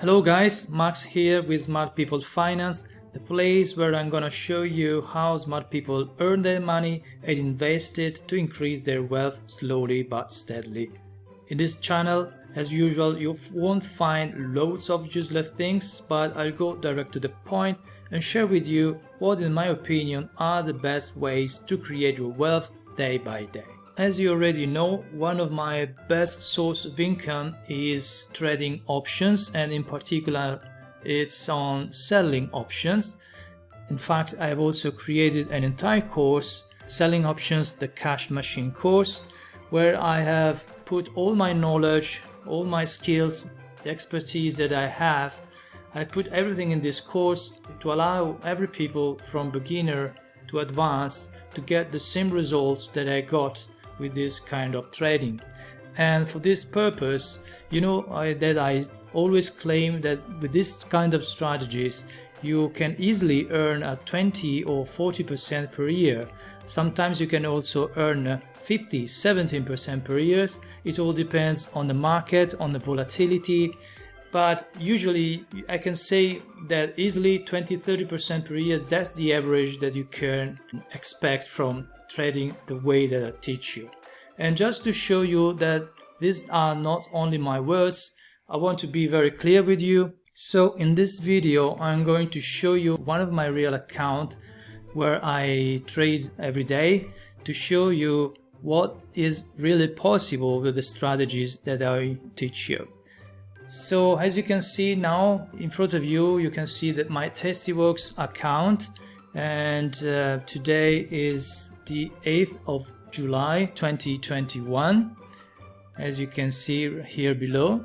Hello guys, Max here with Smart People Finance, the place where I'm gonna show you how smart people earn their money and invest it to increase their wealth slowly but steadily. In this channel, as usual, you won't find loads of useless things, but I'll go direct to the point and share with you what in my opinion are the best ways to create your wealth day by day. As you already know, one of my best source of income is trading options, and in particular it's on selling options. In fact, I have also created an entire course, Selling Options, the Cash Machine course, where I have put all my knowledge, all my skills, the expertise that I have. I put everything in this course to allow every people from beginner to advanced to get the same results that I got with this kind of trading. And for this purpose, you know that I always claim that with this kind of strategies you can easily earn a 20 or 40% per year. Sometimes you can also earn 50-17% per year. It all depends on the market, on the volatility, but usually I can say that easily 20-30% per year, that's the average that you can expect from trading the way that I teach you. And just to show you that these are not only my words, I want to be very clear with you. So in this video I'm going to show you one of my real accounts where I trade every day to show you what is really possible with the strategies that I teach you. So as you can see now in front of you, you can see that my Tastyworks account, and today is the 8th of July 2021. As you can see here below,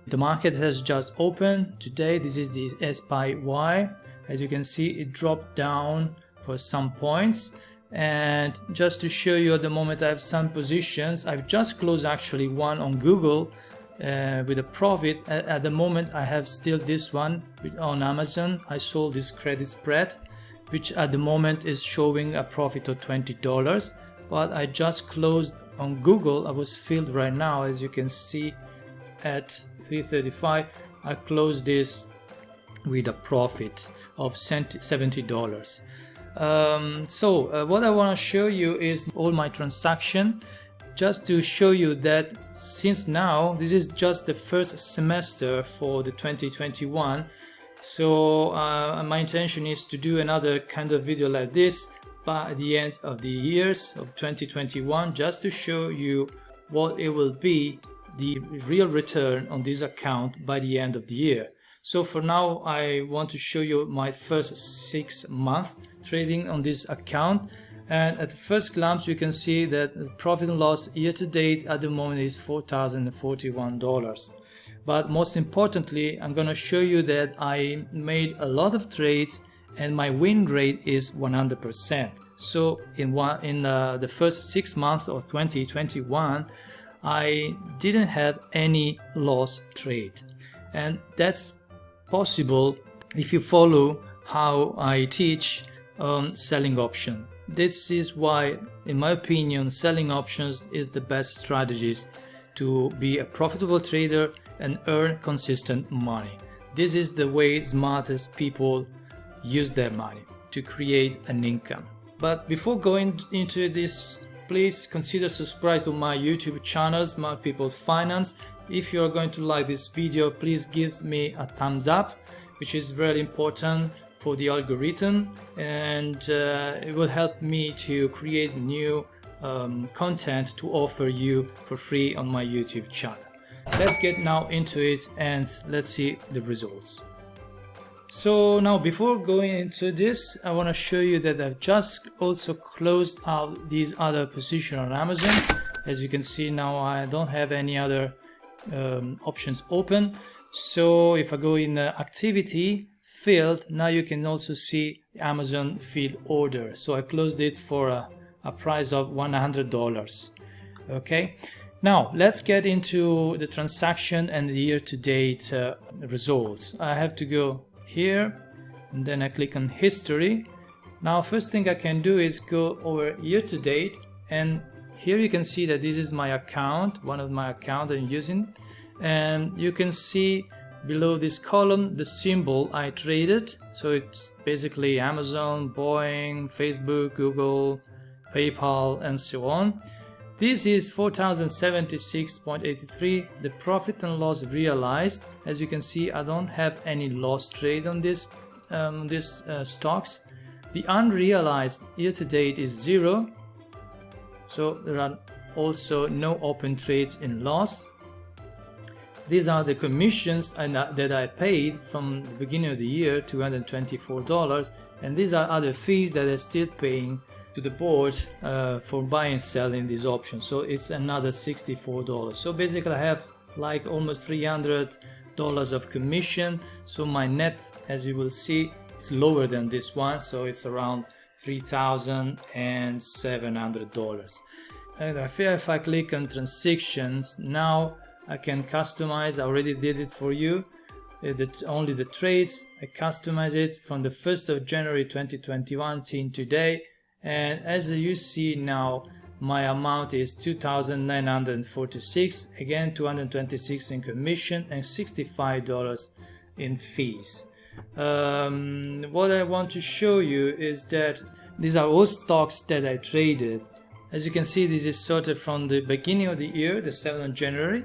the market has just opened today. This is the SPY. As you can see, it dropped down for some points, and just to show you, at the moment I have some positions. I've just closed actually one on Google with a profit. At the moment I have still this one on Amazon. I sold this credit spread, which at the moment is showing a profit of $20, but I just closed on Google. I was filled right now, as you can see, at 3:35. I closed this with a profit of $70. What I want to show you is all my transaction, just to show you that since now this is just the first semester for the 2021. So my intention is to do another kind of video like this by the end of the years of 2021, just to show you what it will be the real return on this account by the end of the year. So for now I want to show you my first 6 months trading on this account, and at the first glance you can see that the profit and loss year to date at the moment is $4,041. But most importantly, I'm gonna show you that I made a lot of trades and my win rate is 100%. So in the first 6 months of 2021 I didn't have any loss trade, and that's possible if you follow how I teach selling option. This is why, in my opinion, selling options is the best strategies to be a profitable trader and earn consistent money. This is the way smartest people use their money to create an income. But before going into this, please consider subscribe to my YouTube channel, Smart People Finance. If you are going to like this video, please give me a thumbs up, which is very important for the algorithm, and it will help me to create new content to offer you for free on my YouTube channel. Let's get now into it and let's see the results. So now, before going into this, I want to show you that I've just also closed out these other positions on Amazon. As you can see now, I don't have any other options open. So if I go in the activity field, now you can also see Amazon field order. So I closed it for a price of $100. Okay, now let's get into the transaction and the year-to-date results. I have to go here and then I click on history. Now first thing I can do is go over year-to-date, and here you can see that this is my account, one of my accounts I'm using, and you can see below this column the symbol I traded. So it's basically Amazon, Boeing, Facebook, Google, PayPal, and so on. This is 4076.83. The profit and loss realized. As you can see, I don't have any loss trade on this stocks. The unrealized year to date is 0. So there are also no open trades in loss. These are the commissions that I paid from the beginning of the year, $224, and these are other fees that I'm still paying to the board for buying and selling these options. So it's another $64. So basically I have like almost $300 of commission. So my net, as you will see, it's lower than this one, so it's around $3,700. And if I click on transactions, now I can customize. I already did it for you. Only the trades. I customize it from the 1st of January 2021 till today. And as you see now, my amount is $2,946. Again, $226 in commission and $65 in fees. What I want to show you is that these are all stocks that I traded. As you can see, this is sorted from the beginning of the year, the 7th of January,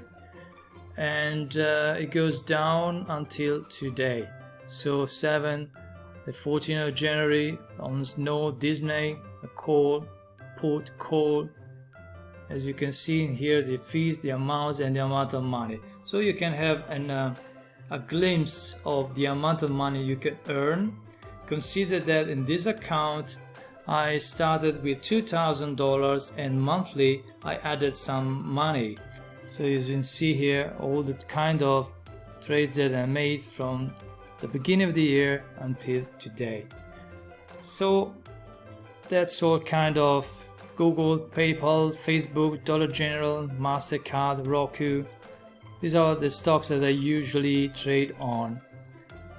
and it goes down until today. So the 14th of January, on Snow, Disney, a call, put, call. As you can see in here, the fees, the amounts, and the amount of money. So you can have a glimpse of the amount of money you can earn. Consider that in this account I started with $2,000 and monthly I added some money. So as you can see here, all the kind of trades that I made from the beginning of the year until today. So that's all kind of Google, PayPal, Facebook, Dollar General, MasterCard, Roku. These are the stocks that I usually trade on.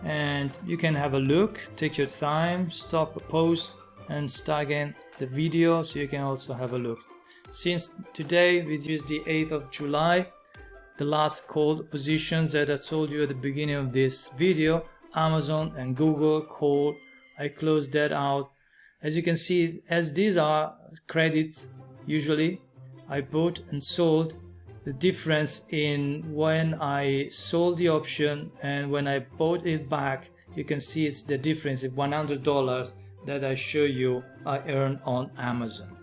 And you can have a look, take your time, stop, pause, and start again the video so you can also have a look. Since today, which is the 8th of July, the last called positions that I told you at the beginning of this video, Amazon and Google call, I closed that out. As you can see, as these are credits, usually I bought and sold. The difference in when I sold the option and when I bought it back, you can see it's the difference of $100 that I show you I earned on Amazon.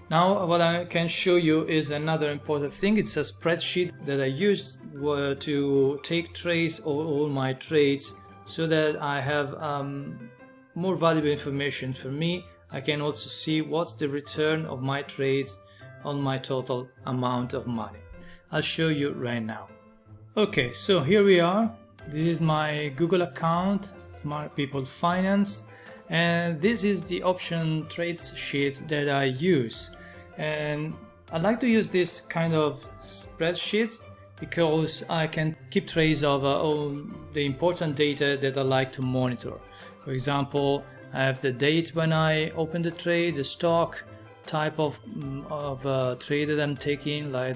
Now what I can show you is another important thing. It's a spreadsheet that I use to take trace of all my trades so that I have more valuable information for me. I can also see what's the return of my trades on my total amount of money. I'll show you right now. Okay, so here we are. This is my Google account, Smart People Finance, and this is the option trades sheet that I use. And I like to use this kind of spreadsheet because I can keep trace of all the important data that I like to monitor. For example, I have the date when I open the trade, the stock, type of trade that I'm taking, like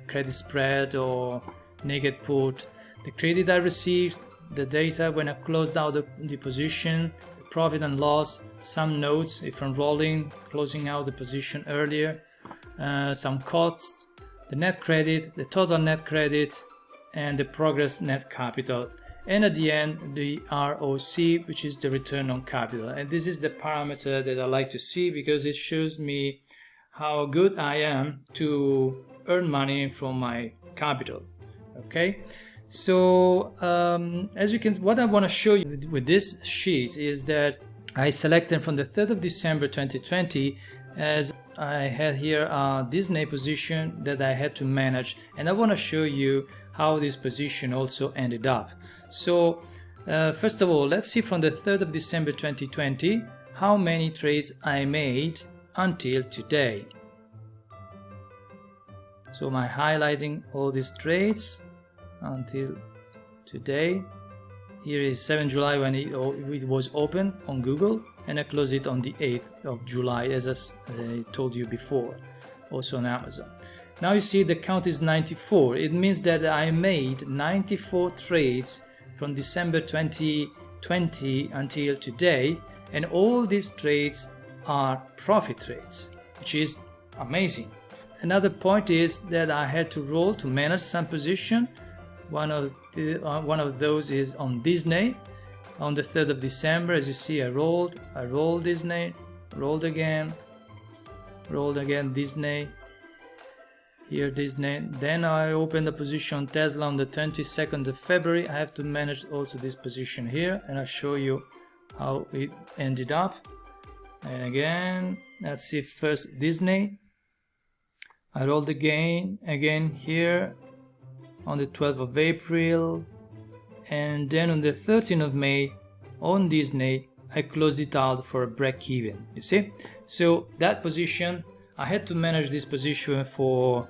credit spread or naked put, the credit I received, the data when I closed out the position, the profit and loss, some notes if I'm rolling, closing out the position earlier, some costs, the net credit, the total net credit, and the progress net capital. And at the end, the ROC, which is the return on capital. And this is the parameter that I like to see because it shows me how good I am to earn money from my capital. Okay, so as you can, what I want to show you with this sheet is that I selected from the 3rd of December 2020 as I had here a Disney position that I had to manage, and I want to show you how this position also ended up. So first of all, let's see from the 3rd of December 2020 how many trades I made until today. So I'm highlighting all these trades until today. Here is 7 July when it was open on Google, and I closed it on the 8th of July as I told you before, also on Amazon. Now you see the count is 94. It means that I made 94 trades from December 2020 until today, and all these trades are profit trades, which is amazing. Another point is that I had to roll to manage some position. One of those is on Disney. On the 3rd of December, as you see, I rolled Disney, rolled again, Disney, here Disney. Then I opened a position on Tesla on the 22nd of February. I have to manage also this position here, and I'll show you how it ended up. And again, let's see, first Disney. I rolled again here on the 12th of April, and then on the 13th of May on Disney I closed it out for a break even, you see. So that position, I had to manage this position for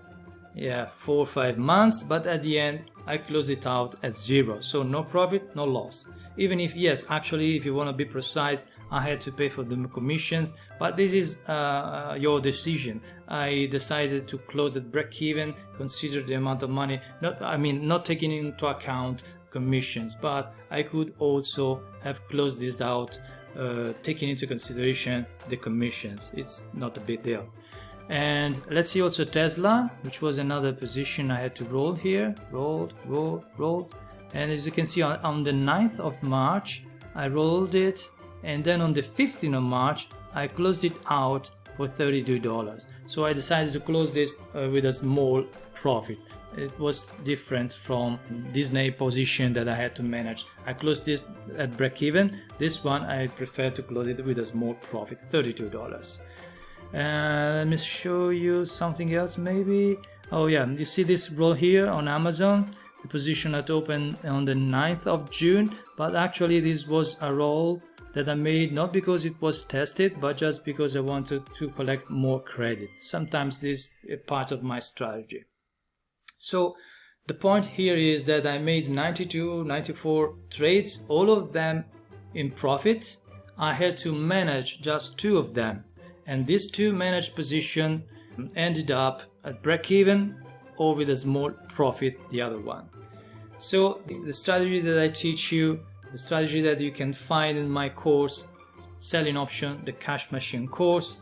4 or 5 months, but at the end I closed it out at zero, so no profit, no loss. Even if, yes, actually, if you want to be precise, I had to pay for the commissions, but this is your decision. I decided to close at break even, consider the amount of money, not taking into account commissions, but I could also have closed this out taking into consideration the commissions. It's not a big deal. And let's see also Tesla, which was another position I had to roll here, roll, and as you can see on the 9th of March I rolled it, and then on the 15th of March I closed it out for $32. So I decided to close this with a small profit. It was different from Disney position that I had to manage. I closed this at break even. This one I prefer to close it with a small profit, $32. Let me show you something else maybe. Oh yeah, you see this roll here on Amazon, the position that opened on the 9th of June, but actually this was a roll that I made not because it was tested, but just because I wanted to collect more credit. Sometimes this is part of my strategy. So the point here is that I made 94 trades, all of them in profit. I had to manage just 2 of them, and these 2 managed position ended up at break-even or with a small profit, the other one. So the strategy that I teach you, the strategy that you can find in my course, Selling Option, the Cash Machine course,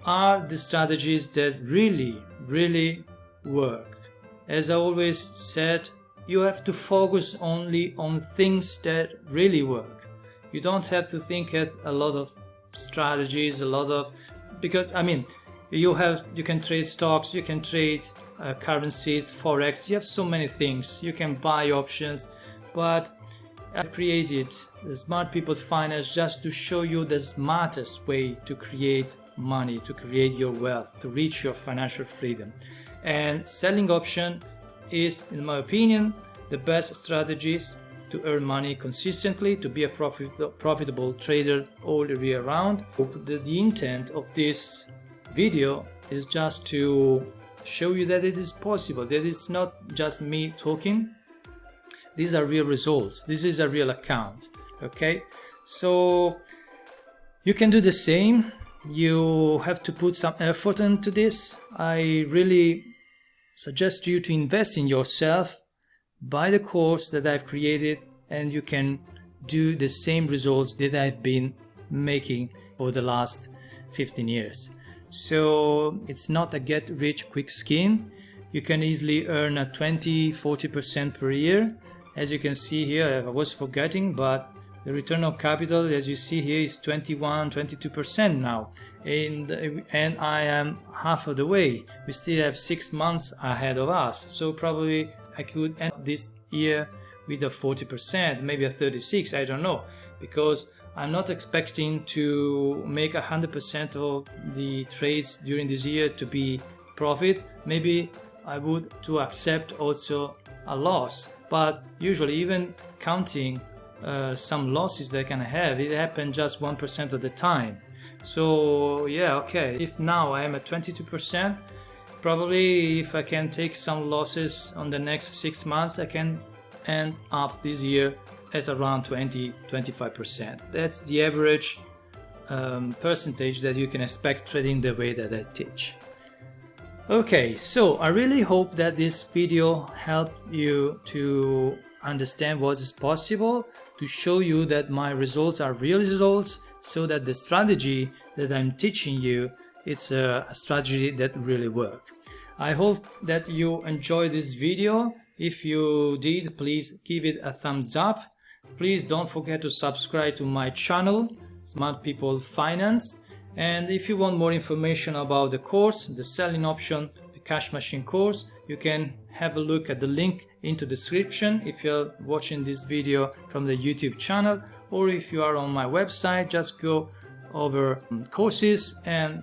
are the strategies that really work. As I always said, you have to focus only on things that really work. You don't have to think of a lot of strategies, because you can trade stocks, you can trade currencies, forex, you have so many things, you can buy options, but I've created the Smart People Finance just to show you the smartest way to create money, to create your wealth, to reach your financial freedom. And Selling Option is, in my opinion, the best strategies to earn money consistently, to be a profitable trader all the year round. The intent of this video is just to show you that it is possible, that it's not just me talking. These are real results. This is a real account. Okay, so you can do the same. You have to put some effort into this. I really suggest you to invest in yourself, buy the course that I've created, and you can do the same results that I've been making for the last 15 years. So it's not a get rich quick scheme. You can easily earn a 20-40% per year. As you can see here, I was forgetting, but the return on capital, as you see here, is 21-22% now, and I am half of the way. We still have 6 months ahead of us, so probably I could end this year with a 40%, maybe a 36%, I don't know, because I'm not expecting to make 100% of the trades during this year to be profit. Maybe I would to accept also a loss, but usually even counting some losses that I can have, it happens just 1% of the time. So yeah, okay, if now I am at 22%, probably if I can take some losses on the next 6 months, I can end up this year at around 20-25%. That's the average percentage that you can expect trading the way that I teach. Okay, so I really hope that this video helped you to understand what is possible, to show you that my results are real results, so that the strategy that I'm teaching you, it's a strategy that really works. I hope that you enjoyed this video. If you did, please give it a thumbs up. Please don't forget to subscribe to my channel, Smart People Finance. And if you want more information about the course, the selling option, the cash machine course, you can have a look at the link into the description if you're watching this video from the YouTube channel, or if you are on my website, just go over courses and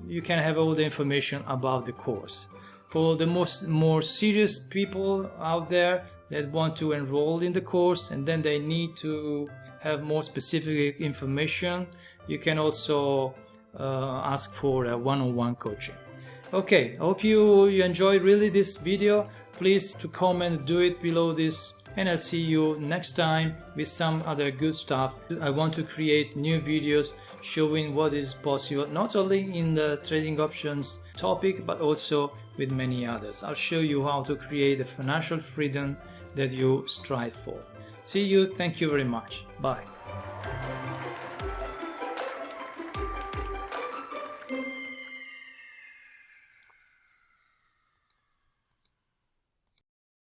you can have all the information about the course. For the more serious people out there that want to enroll in the course and then they need to have more specific information, you can also ask for a one-on-one coaching. Okay, I hope you enjoyed really this video. Please to comment, do it below this, and I'll see you next time with some other good stuff. I want to create new videos showing what is possible, not only in the trading options topic, but also with many others. I'll show you how to create the financial freedom that you strive for. See you. Thank you very much. Bye.